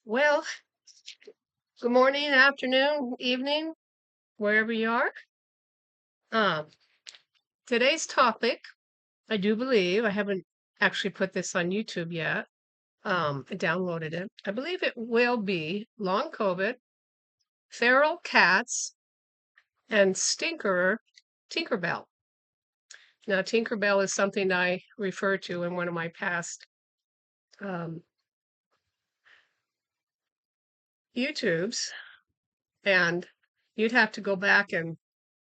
Well, good morning, afternoon, evening, wherever you are. Um, Today's topic, I do believe, I haven't actually put this on YouTube yet. I downloaded it. I believe it will be long COVID, feral cats, and Tinkerbell. Now, Tinkerbell is something I refer to in one of my past um, YouTubes, and you'd have to go back and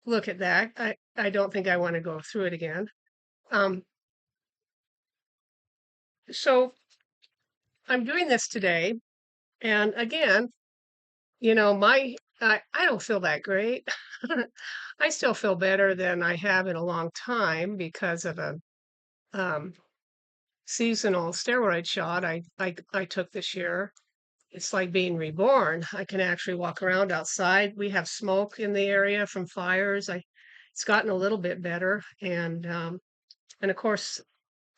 look at that. I don't think I want to go through it again. Um, so I'm doing this today, and again, I don't feel that great. I still feel better than I have in a long time because of a um, seasonal steroid shot I took this year. It's like being reborn. I can actually walk around outside. We have smoke in the area from fires. It's gotten a little bit better, and of course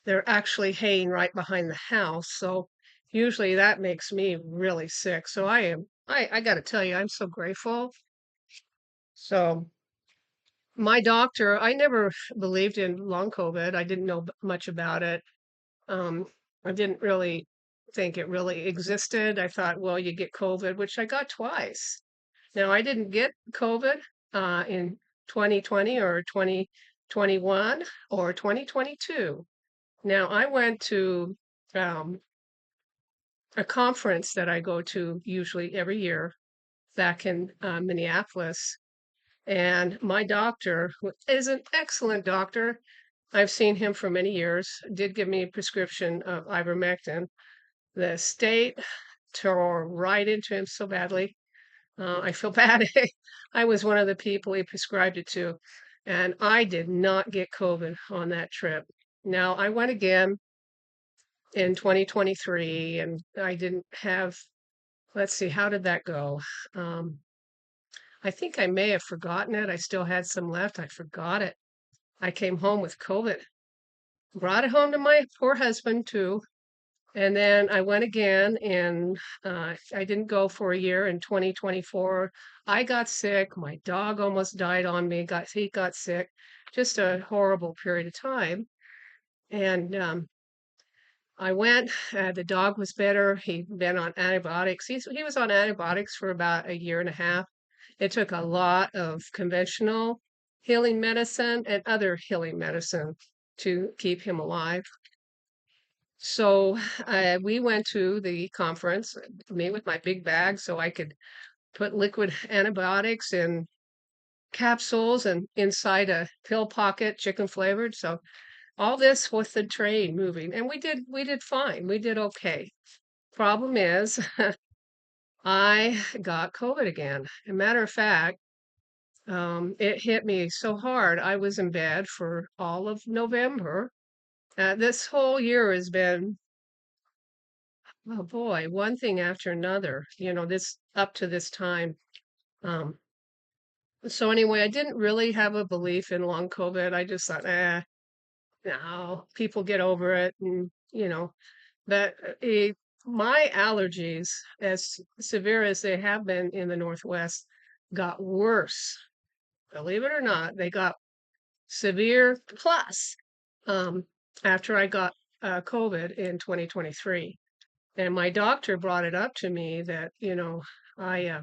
they're actually haying right behind the house. So usually that makes me really sick. So I got to tell you, I'm so grateful. So my doctor, I never believed in long COVID. I didn't know much about it. Um, I didn't really think it really existed. I thought, well, you get COVID, which I got twice. Now, I didn't get COVID in 2020 or 2021 or 2022. Now, I went to um, a conference that I go to usually every year back in Minneapolis. And my doctor, who is an excellent doctor, I've seen him for many years, did give me a prescription of ivermectin. The state tore right into him so badly. I feel bad. I was one of the people he prescribed it to, and I did not get COVID on that trip. Now, I went again in 2023, and I didn't have, let's see, how did that go? Um, I think I may have forgotten it. I still had some left. I forgot it. I came home with COVID, brought it home to my poor husband too. And then I went again, and I didn't go for a year in 2024. I got sick. My dog almost died on me. He got sick. Just a horrible period of time. And I went. The dog was better. He'd been on antibiotics. He was on antibiotics for about a year and a half. It took a lot of conventional healing medicine and other healing medicine to keep him alive. So we went to the conference, me with my big bag, so I could put liquid antibiotics in capsules and inside a pill pocket, chicken flavored. So all this with the train moving, and we did fine. We did okay. Problem is, I got COVID again. As a matter of fact, it hit me so hard. I was in bed for all of November. This whole year has been, oh boy, one thing after another, this up to this time. Um, so anyway, I didn't really have a belief in long COVID. I just thought, no, people get over it. But my allergies, as severe as they have been in the Northwest, got worse. Believe it or not, they got severe plus um, after I got COVID in 2023. And my doctor brought it up to me that, I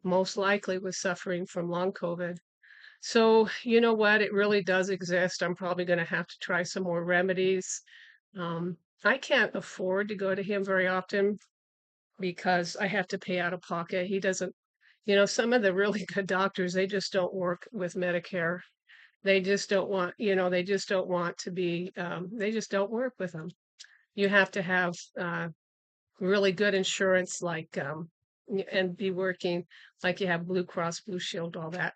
most likely was suffering from long COVID. So, you know what? It really does exist. I'm probably going to have to try some more remedies. I can't afford to go to him very often because I have to pay out of pocket. He doesn't, some of the really good doctors, they just don't work with Medicare. They just don't want, they just don't want to be, they just don't work with them. You have to have really good insurance, like, and be working like you have Blue Cross, Blue Shield, all that.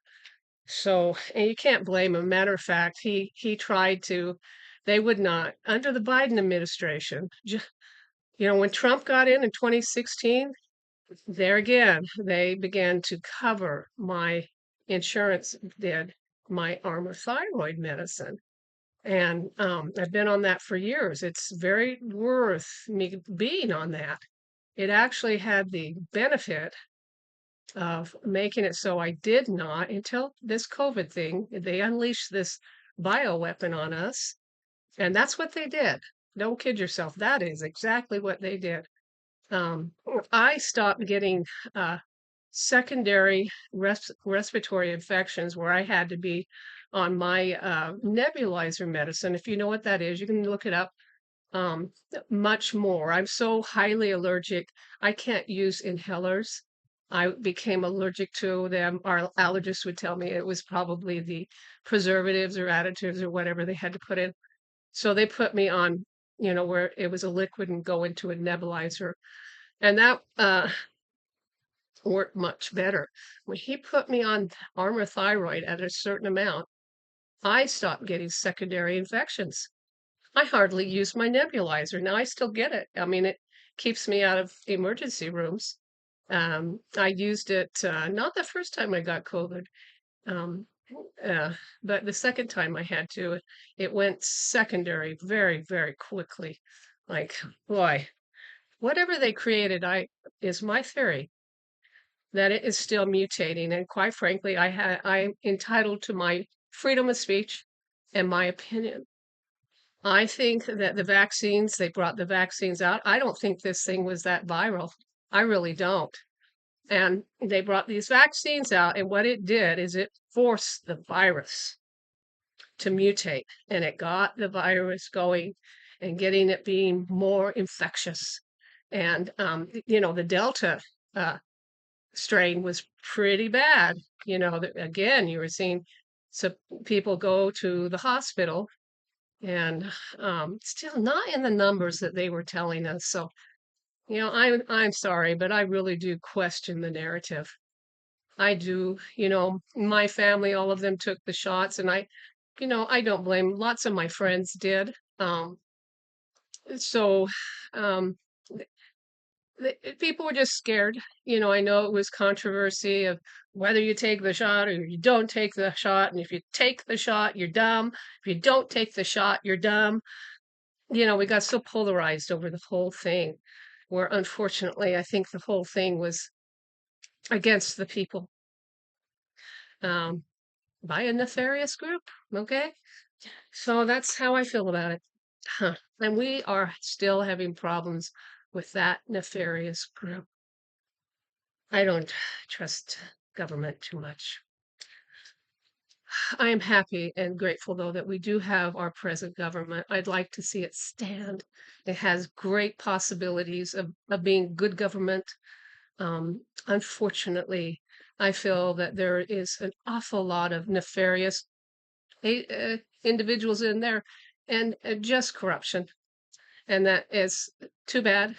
So, and you can't blame him. Matter of fact, he tried to, they would not, under the Biden administration, when Trump got in 2016, there again, they began to cover my insurance, did my armor thyroid medicine. And I've been on that for years. It's very worth me being on that. it actually had the benefit of making it so I did not, until this COVID thing, they unleashed this bioweapon on us. And that's what they did. Don't kid yourself. That is exactly what they did. Um, I stopped getting secondary respiratory infections where I had to be on my nebulizer medicine. If you know what that is, you can look it up. Um, Much more. I'm so highly allergic. I can't use inhalers. I became allergic to them. Our allergist would tell me it was probably the preservatives or additives or whatever they had to put in. So they put me on, where it was a liquid and go into a nebulizer. And that worked much better. When he put me on Armour thyroid at a certain amount, I stopped getting secondary infections. I hardly use my nebulizer. Now I still get it. I mean, it keeps me out of emergency rooms. I used it not the first time I got COVID, um, uh, but the second time I had to, it went secondary very, very quickly. Like, boy, whatever they created, I is my theory that it is still mutating. And quite frankly, I'm entitled to my freedom of speech and my opinion. I think that they brought the vaccines out. I don't think this thing was that viral. I really don't. And they brought these vaccines out, and what it did is it forced the virus to mutate, and it got the virus going and getting it being more infectious. And, the Delta uh, strain was pretty bad. Again, you were seeing some people go to the hospital and still not in the numbers that they were telling us. So, I'm sorry, but I really do question the narrative. I do. My family, all of them took the shots, and I don't blame. Lots of my friends did. So, um, people were just scared. I know it was controversy of whether you take the shot or you don't take the shot, and if you take the shot, you're dumb. If you don't take the shot, you're dumb. We got so polarized over the whole thing, where unfortunately, I think the whole thing was against the people, um, by a nefarious group. Okay. So that's how I feel about it. Huh. And we are still having problems with that nefarious group. I don't trust government too much. I am happy and grateful, though, that we do have our present government. I'd like to see it stand. It has great possibilities of being good government. Unfortunately, I feel that there is an awful lot of nefarious individuals in there and just corruption. And that is too bad.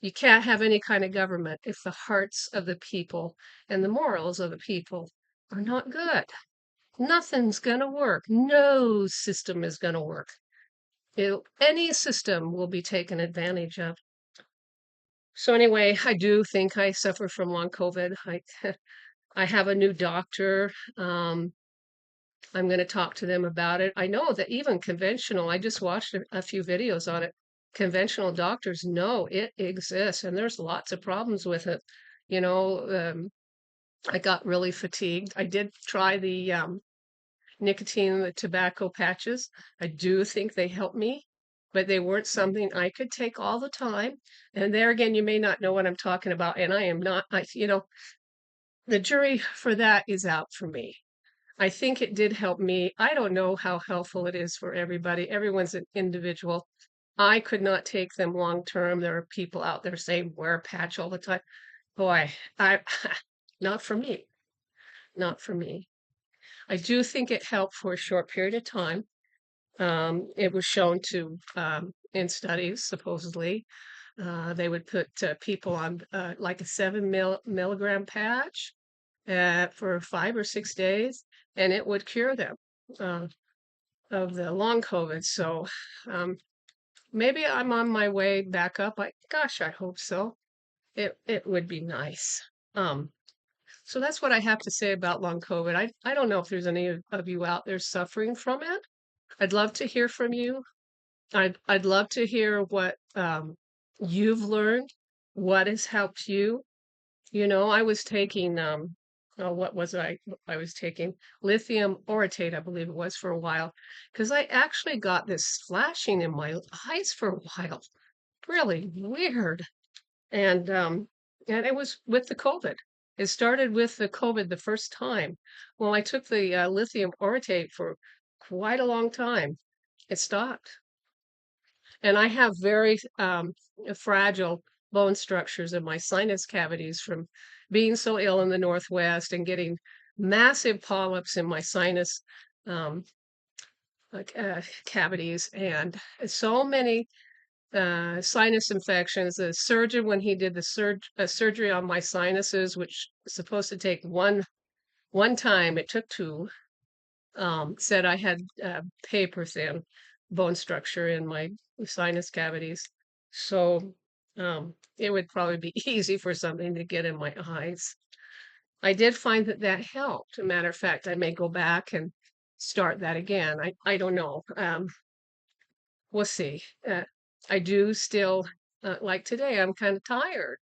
You can't have any kind of government if the hearts of the people and the morals of the people are not good. Nothing's going to work. No system is going to work. Any system will be taken advantage of. So anyway, I do think I suffer from long COVID. I have a new doctor. I'm going to talk to them about it. I know that even conventional, I just watched a few videos on it. Conventional doctors know it exists, and there's lots of problems with it. You know, I got really fatigued. I did try the nicotine and the tobacco patches. I do think they helped me, but they weren't something I could take all the time. And there again, you may not know what I'm talking about, and I am not. The jury for that is out for me. I think it did help me. I don't know how helpful it is for everybody. Everyone's an individual. I could not take them long term. There are people out there saying wear a patch all the time. Boy, I not for me. Not for me. I do think it helped for a short period of time. It was shown to in studies, supposedly. They would put people on like a 7 milligram patch for 5 or 6 days, and it would cure them uh, of the long COVID. So maybe I'm on my way back up. Gosh, I hope so. It would be nice. Um, so that's what I have to say about long COVID. I don't know if there's any of you out there suffering from it. I'd love to hear from you. I'd love to hear what you've learned, what has helped you. I was taking, oh, what was I was taking lithium orotate, I believe it was, for a while, because I actually got this flashing in my eyes for a while. Really weird. And it was with the COVID. It started with the COVID the first time. Well, I took the lithium orotate for quite a long time. It stopped. And I have very fragile bone structures in my sinus cavities from being so ill in the Northwest and getting massive polyps in my sinus um, cavities and so many sinus infections. The surgeon, when he did the surgery on my sinuses, which was supposed to take one time, it took two. Said I had paper thin bone structure in my sinus cavities, so it would probably be easy for something to get in my eyes. I did find that that helped. A matter of fact, I may go back and start that again. I don't know. We'll see. I do still, like today, I'm kind of tired.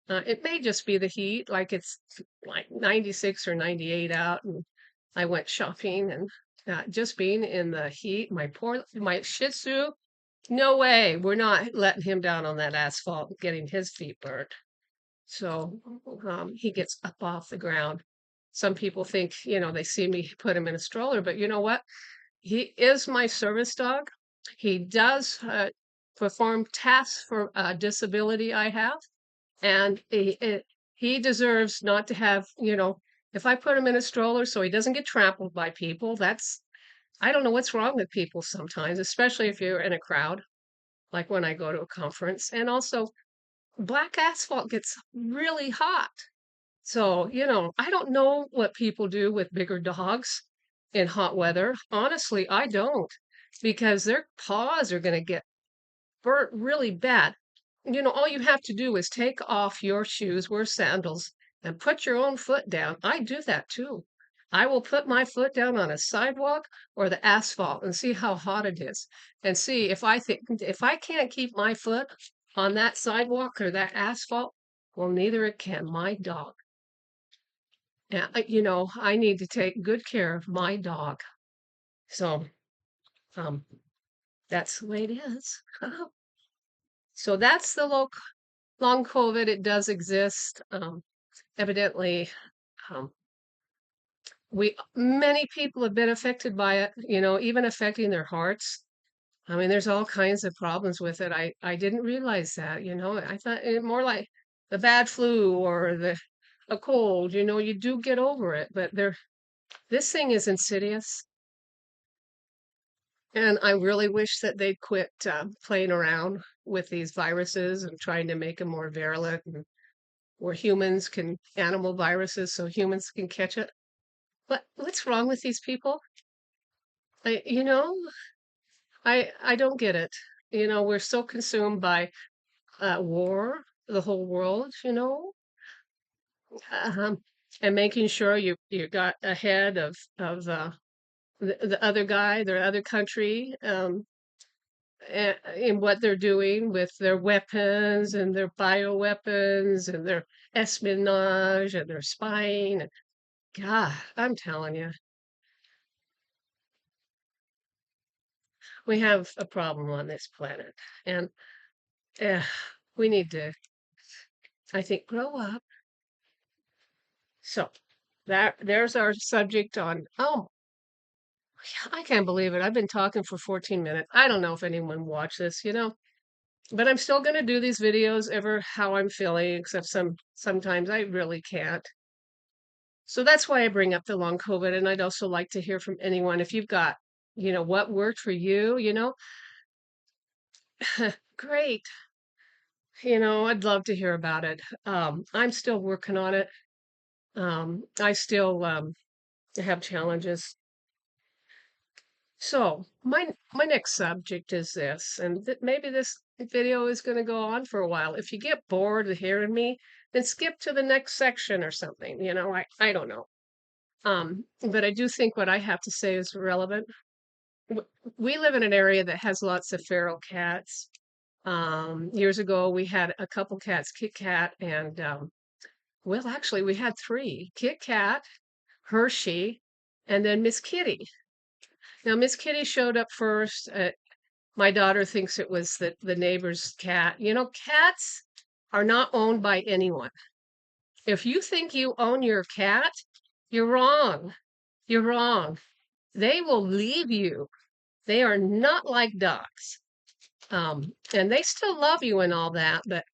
It may just be the heat, like it's like 96 or 98 out, and I went shopping and just being in the heat, my Shih Tzu, no way, we're not letting him down on that asphalt, getting his feet burnt. So he gets up off the ground. Some people think, they see me put him in a stroller, but you know what? He is my service dog. He does perform tasks for a disability I have, and he deserves not to have, if I put him in a stroller so he doesn't get trampled by people, I don't know what's wrong with people sometimes, especially if you're in a crowd, like when I go to a conference. And also, black asphalt gets really hot. So, I don't know what people do with bigger dogs in hot weather. Honestly, I don't, because their paws are going to get burnt really bad. All you have to do is take off your shoes, wear sandals, and put your own foot down. I do that too. I will put my foot down on a sidewalk or the asphalt and see how hot it is, and see if I can't keep my foot on that sidewalk or that asphalt, well, neither can my dog. And I need to take good care of my dog. So, um, that's the way it is. So that's the long COVID. It does exist. Evidently, um, many people have been affected by it, even affecting their hearts. I mean, there's all kinds of problems with it. I didn't realize that, I thought it more like the bad flu or a cold, you do get over it, but this thing is insidious. And I really wish that they'd quit playing around with these viruses and trying to make them more virulent, and where animal viruses, so humans can catch it. What's wrong with these people? I, you know, I don't get it. We're so consumed by war, the whole world, um, and making sure you got ahead of the other guy, the other country, in what they're doing with their weapons and their bioweapons and their espionage and their spying. God, I'm telling you, we have a problem on this planet, and uh, we need to, I think, grow up. So there's our subject on. Oh, I can't believe it. I've been talking for 14 minutes. I don't know if anyone watched this, but I'm still going to do these videos ever how I'm feeling, except sometimes I really can't. So that's why I bring up the long COVID. And I'd also like to hear from anyone if you've got, what worked for you, great. I'd love to hear about it. I'm still working on it. I still have challenges. So my next subject is this, and maybe this video is going to go on for a while. If you get bored of hearing me, then skip to the next section or something. I don't know. But I do think what I have to say is relevant. We live in an area that has lots of feral cats, Years ago, we had a couple cats, Kit Kat and, well, actually, we had 3, Kit Kat, Hershey, and then Miss Kitty. Now, Miss Kitty showed up first. My daughter thinks it was the neighbor's cat. You know, cats are not owned by anyone. If you think you own your cat, you're wrong. You're wrong. They will leave you. They are not like dogs. And they still love you and all that, but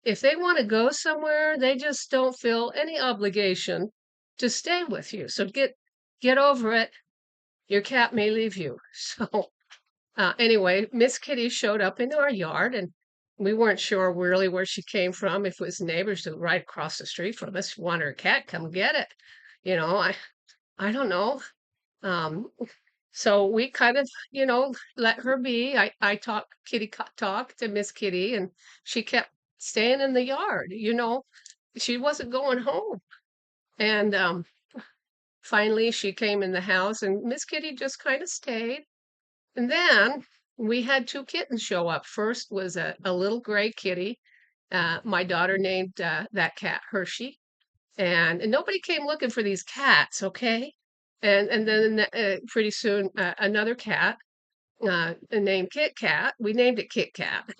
if they want to go somewhere, they just don't feel any obligation to stay with you. So get over it. Your cat may leave you. So anyway, Miss Kitty showed up in our yard, and we weren't sure really where she came from. If it was neighbors that right across the street from us want her cat, come get it. You know, I don't know. Um, so we kind of, let her be. I talked to Miss Kitty, and she kept staying in the yard. She wasn't going home. And finally, she came in the house, and Miss Kitty just kind of stayed. And then we had 2 kittens show up. First was a little gray kitty. My daughter named that cat Hershey. And nobody came looking for these cats, okay? And then pretty soon another cat named Kit Kat. We named it Kit Kat.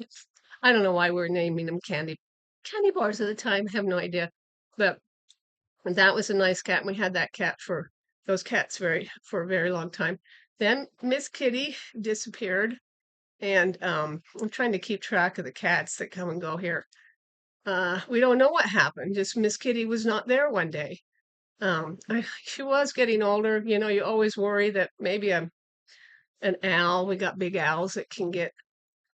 I don't know why we're naming them candy bars at the time. I have no idea. But that was a nice cat. And we had that cat for those cats for a very long time. Then Miss Kitty disappeared, and I'm trying to keep track of the cats that come and go here. We don't know what happened. Just Miss Kitty was not there one day. She was getting older. You always worry that maybe an owl. We got big owls that can get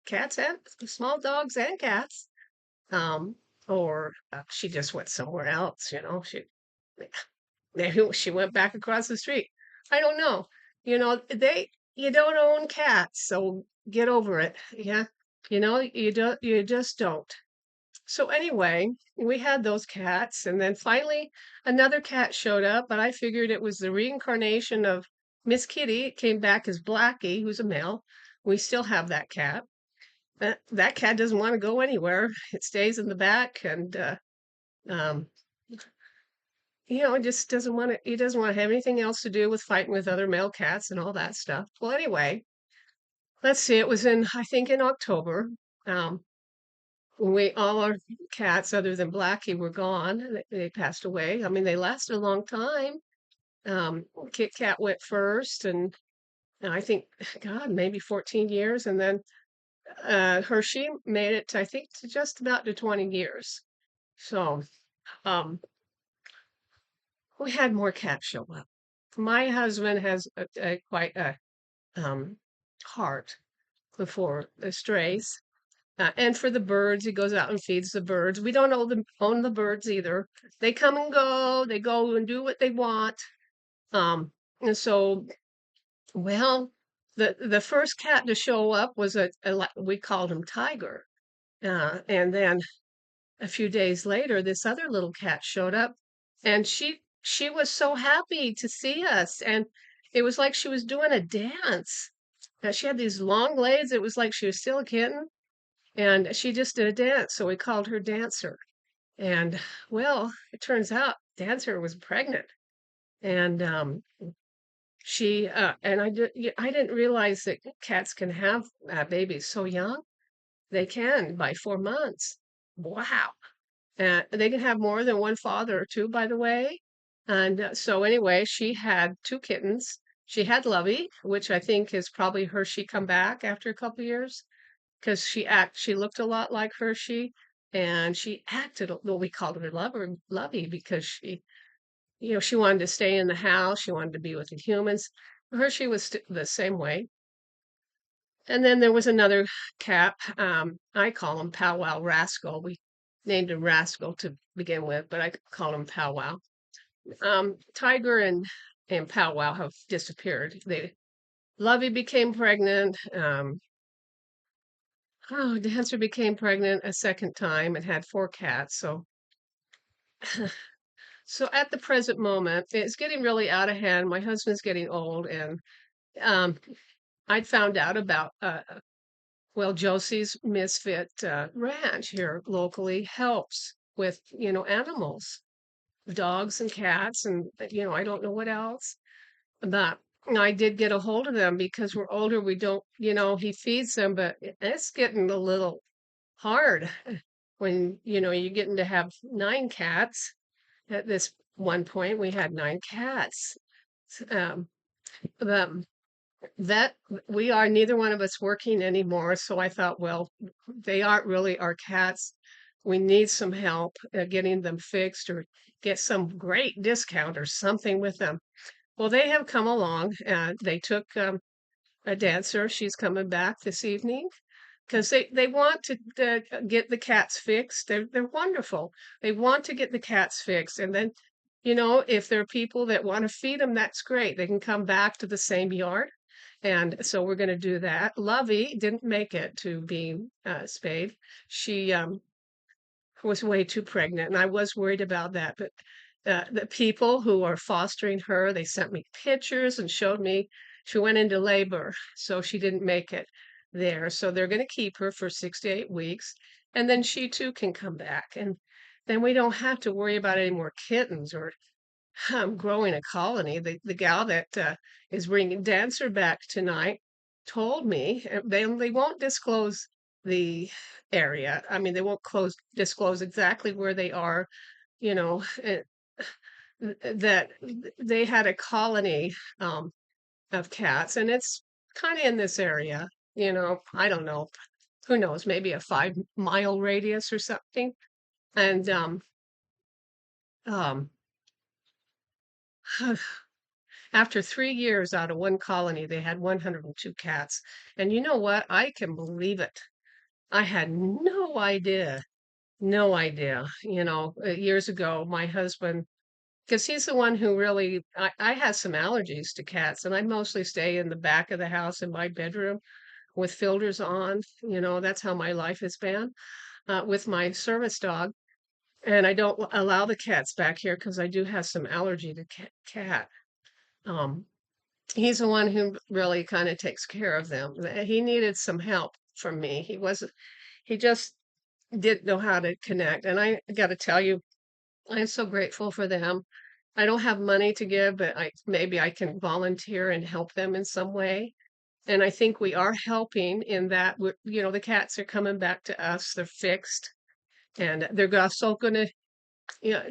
cats and small dogs and cats. Um, or she just went somewhere else. Maybe she went back across the street. I don't know. You don't own cats, so get over it. Yeah. You just don't. So anyway, we had those cats, and then finally another cat showed up, but I figured it was the reincarnation of Miss Kitty. It came back as Blackie, who's a male. We still have that cat. That cat doesn't want to go anywhere. It stays in the back, and um, it just doesn't want to. He doesn't want to have anything else to do with fighting with other male cats and all that stuff. Well, anyway, let's see. It was I think in October. Um, we all our cats, other than Blackie, were gone. They passed away. I mean, they lasted a long time. Kit Kat went first, and I think, God, maybe 14 years, and then Hershey made it, I think, to just about to 20 years. So um, we had more cats show up. My husband has quite a um, heart for the strays. And for the birds, he goes out and feeds the birds. We don't own the birds either. They come and go. They go and do what they want. And so, well, the first cat to show up was we called him Tiger. And then a few days later, this other little cat showed up, and she was so happy to see us, and it was like she was doing a dance. She had these long legs. It was like she was still a kitten, and she just did a dance, so we called her Dancer. And well, it turns out Dancer was pregnant, and she and I didn't realize that cats can have babies so young. They can by 4 months. Wow. And they can have more than one father too, by the way. And so anyway, she had 2 kittens. She had Lovey, which I think is probably Hershey come back after a couple years, because she looked a lot like Hershey, and she acted, well, we called her Lovey because she wanted to stay in the house. She wanted to be with the humans. Hershey was the same way. And then there was another cat. I call him Pow Wow Rascal. We named him Rascal to begin with, but I call him Pow Wow. Tiger and Pow Wow have disappeared. Lovey became pregnant. Dancer became pregnant a second time and had 4 cats. So at the present moment, it's getting really out of hand. My husband's getting old, and um, I'd found out about Well, Josie's Misfit Ranch here locally helps with, animals, dogs and cats, and, I don't know what else. But I did get a hold of them because we're older. We don't, he feeds them, but it's getting a little hard when, you're getting to have 9 cats. At this one point, we had 9 cats. Um, the that we are neither one of us working anymore. So I thought, well, they aren't really our cats. We need some help getting them fixed or get some great discount or something with them. Well, they have come along and they took a dancer. She's coming back this evening because they want to get the cats fixed. They're wonderful. They want to get the cats fixed, and then if there are people that want to feed them, that's great. They can come back to the same yard, and so we're going to do that. Lovey didn't make it to being spayed. She was way too pregnant, and I was worried about that. But the people who are fostering her, they sent me pictures and showed me she went into labor, so she didn't make it there. So they're going to keep her for 6 to 8 weeks, and then she too can come back, and then we don't have to worry about any more kittens or growing a colony. The gal that is bringing Dancer back tonight told me they won't disclose the area. I mean, they won't disclose exactly where they are. You know, that they had a colony of cats, and it's kind of in this area. I don't know. Who knows? Maybe a 5 mile radius or something. And um, after 3 years out of one colony, they had 102 cats. And you know what? I can believe it. I had no idea, no idea. Years ago, my husband, because he's the one who really, I have some allergies to cats, and I mostly stay in the back of the house in my bedroom with filters on. That's how my life has been with my service dog. And I don't allow the cats back here because I do have some allergy to cat. Um, he's the one who really kind of takes care of them. He needed some help from me. He just didn't know how to connect. And I got to tell you, I'm so grateful for them. I don't have money to give, but maybe I can volunteer and help them in some way. And I think we are helping in that, the cats are coming back to us. They're fixed, and they're also going to,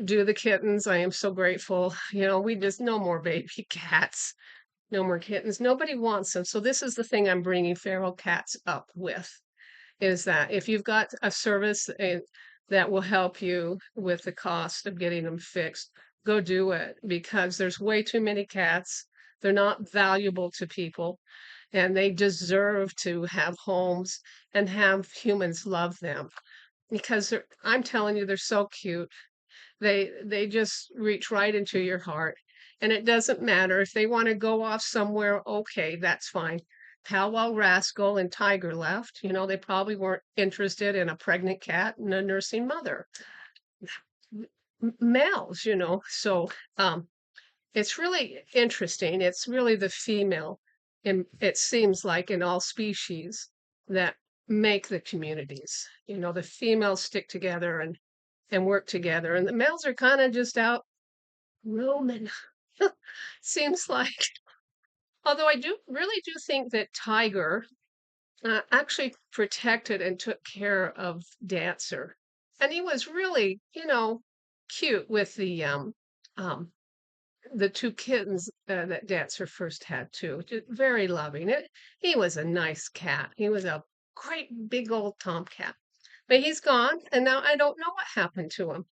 do the kittens. I am so grateful. We just no more baby cats. No more kittens. Nobody wants them. So this is the thing I'm bringing feral cats up with, is that if you've got a service that will help you with the cost of getting them fixed, go do it because there's way too many cats. They're not valuable to people and they deserve to have homes and have humans love them because I'm telling you, they're so cute. They just reach right into your heart. And it doesn't matter if they want to go off somewhere, okay, that's fine. Powwow Rascal and Tiger left. They probably weren't interested in a pregnant cat and a nursing mother. Males, So it's really interesting. It's really the female, and it seems like in all species that make the communities. The females stick together and work together. And the males are kind of just out roaming. Seems like. Although I do think that Tiger actually protected and took care of Dancer. And he was really, cute with um, the 2 kittens that Dancer first had too. Just very loving. He was a nice cat. He was a great big old tomcat. But he's gone, and now I don't know what happened to him.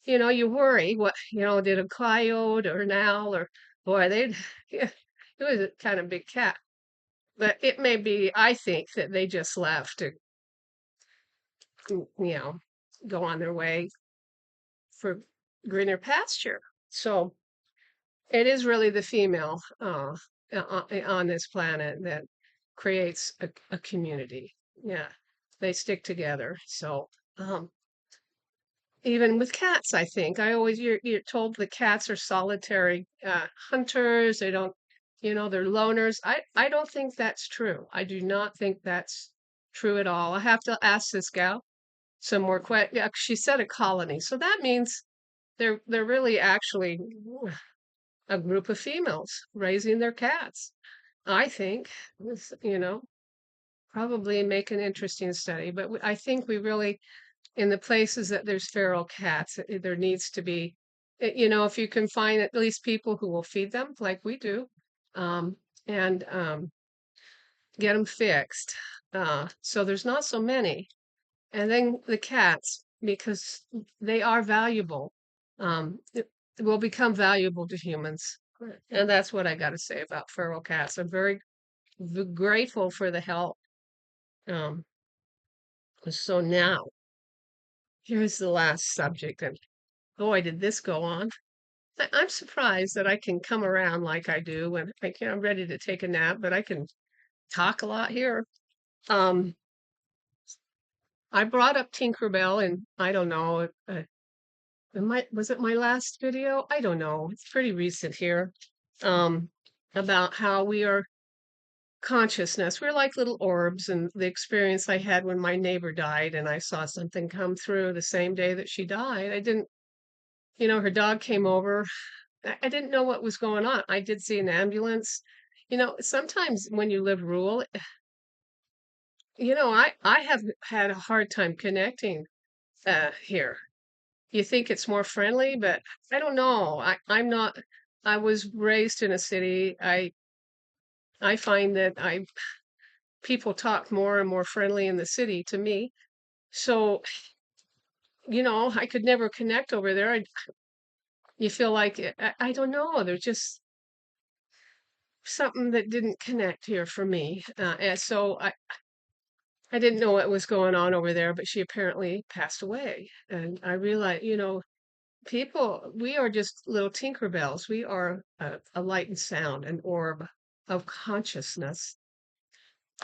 You worry what, did a coyote or an owl or boy, they'd yeah, it was a kind of big cat. But it may be, I think that they just left to, you know, go on their way for greener pasture. So it is really the female on this planet that creates a community. Yeah, they stick together. So even with cats, I think you're told the cats are solitary hunters. They don't, they're loners. I don't think that's true. I do not think that's true at all. I have to ask this gal some more questions. Yeah, she said a colony, so that means they're really actually a group of females raising their cats. I think, you know, probably make an interesting study. But I think we really, in the places that there's feral cats, there needs to be, you know, if you can find at least people who will feed them like we do, um, and get them fixed. So there's not so many. And then the cats, because they are valuable, will become valuable to humans. And that's what I got to say about feral cats. I'm very grateful for the help. Um, so now, here's the last subject. And boy, did this go on. I'm surprised that I can come around like I do when I'm ready to take a nap, but I can talk a lot here. Um, I brought up Tinkerbell, and I don't know, was it my last video? I don't know. It's pretty recent here. Um, about how we are consciousness. We're like little orbs, and the experience I had when my neighbor died, and I saw something come through the same day that she died. I didn't, you know, her dog came over. I didn't know what was going on. I did see an ambulance. You know, sometimes when you live rural, you know, I have had a hard time connecting here. You think it's more friendly, but I don't know. I'm not. I was raised in a city. I find that I people talk more and more friendly in the city to me. So, you know, I could never connect over there. You feel like I don't know. There's just something that didn't connect here for me, and so I didn't know what was going on over there. But she apparently passed away, and I realized, you know, people, we are just little Tinkerbells. We are a light and sound, an orb of consciousness.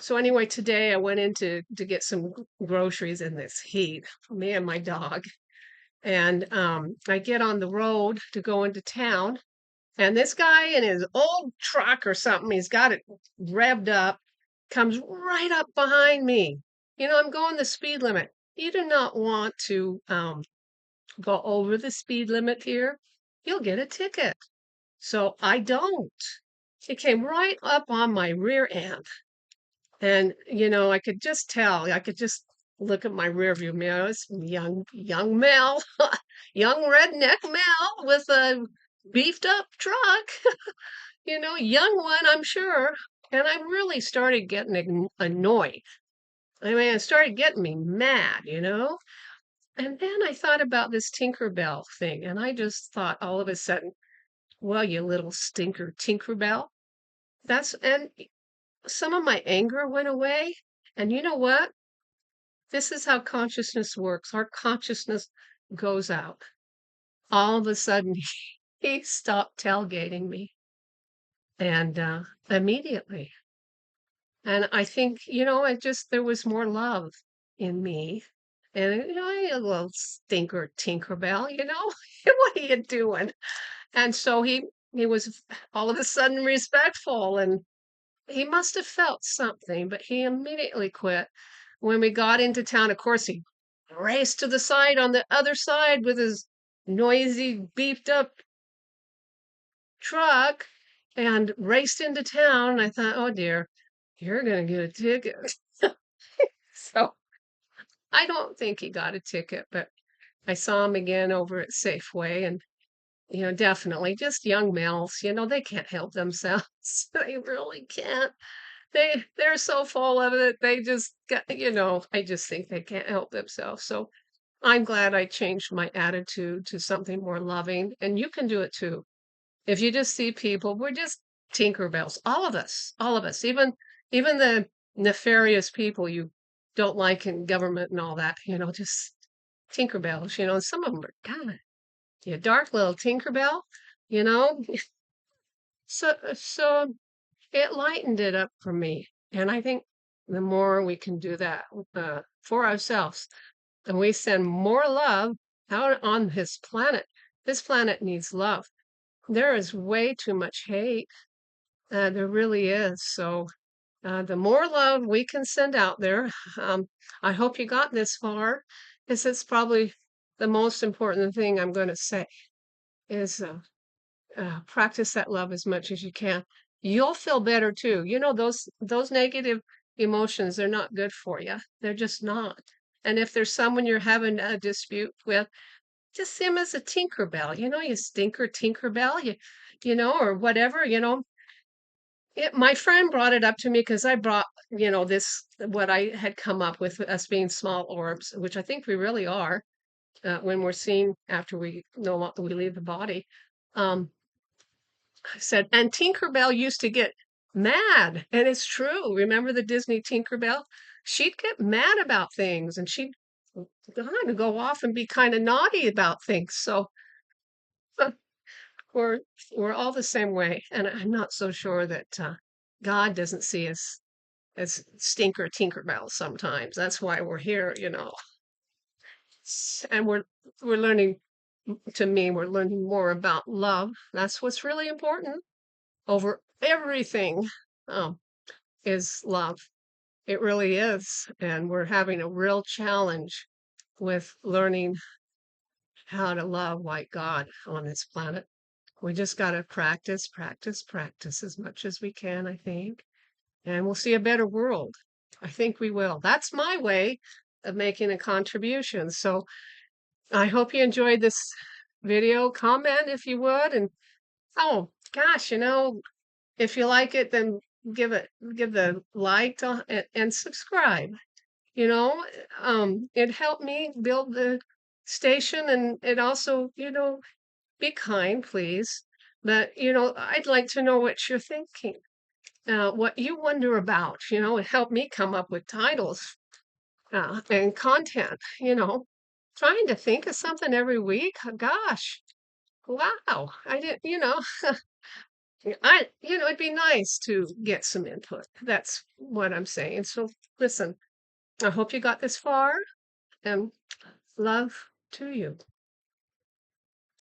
So anyway, today I went in to get some groceries in this heat, me and my dog. And I get on the road to go into town, and this guy in his old truck or something, he's got it revved up, comes right up behind me. You know, I'm going the speed limit. You do not want to go over the speed limit here. You'll get a ticket. So I don't. It came right up on my rear end. And, you know, I could just tell, I could just look at my rearview mirror. It's young Mel, young redneck Mel with a beefed up truck, you know, young one, I'm sure. And I really started getting annoyed. I mean, it started getting me mad, you know? And then I thought about this Tinkerbell thing, and I just thought all of a sudden, well, you little stinker Tinkerbell. And some of my anger went away. And you know what? This is how consciousness works. Our consciousness goes out. All of a sudden, he stopped tailgating me, and immediately. And I think, you know, there was more love in me. And, you know, a little stinker Tinkerbell, you know, what are you doing? And so he was all of a sudden respectful, and he must have felt something, but he immediately quit. When we got into town, of course, he raced to the side on the other side with his noisy, beefed up truck and raced into town. And I thought, oh dear, you're going to get a ticket. So I don't think he got a ticket, but I saw him again over at Safeway, and you know, definitely just young males, you know, they can't help themselves. They really can't. They're so full of it. They just got, you know, I just think they can't help themselves. So I'm glad I changed my attitude to something more loving, and you can do it too. If you just see people, we're just Tinkerbells, all of us, even the nefarious people you don't like in government and all that, you know, just Tinkerbells, you know, and some of them are, God, you dark little Tinkerbell, you know. So it lightened it up for me. And I think the more we can do that for ourselves, and we send more love out on this planet needs love. There is way too much hate. There really is. So The more love we can send out there, um, I hope you got this far, because it's probably the most important thing I'm going to say is practice that love as much as you can. You'll feel better too. You know, those negative emotions, they're not good for you. They're just not. And if there's someone you're having a dispute with, just see him as a Tinkerbell. You know, you stinker Tinkerbell, or whatever. My friend brought it up to me because I brought, this what I had come up with us being small orbs, which I think we really are when we're seen after we no longer we leave the body. Um, I said, and Tinkerbell used to get mad, and it's true. Remember the Disney Tinkerbell? She'd get mad about things, and she'd kind of go off and be kind of naughty about things. So we're we're all the same way, and I'm not so sure that God doesn't see us as stinker Tinkerbell sometimes. That's why we're here, and we're learning. To me, we're learning more about love. That's what's really important over everything. Um, is love. It really is, and we're having a real challenge with learning how to love like God on this planet. We just got to practice, practice, practice as much as we can, I think, and we'll see a better world. I think we will. That's my way of making a contribution. So I hope you enjoyed this video. Comment if you would. And oh gosh, if you like it, then give the like and subscribe. You know, it helped me build the station, and it also, be kind, please. But I'd like to know what you're thinking, what you wonder about. It helped me come up with titles and content. Trying to think of something every week. Gosh, wow! I didn't. It'd be nice to get some input. That's what I'm saying. So listen, I hope you got this far, and love to you.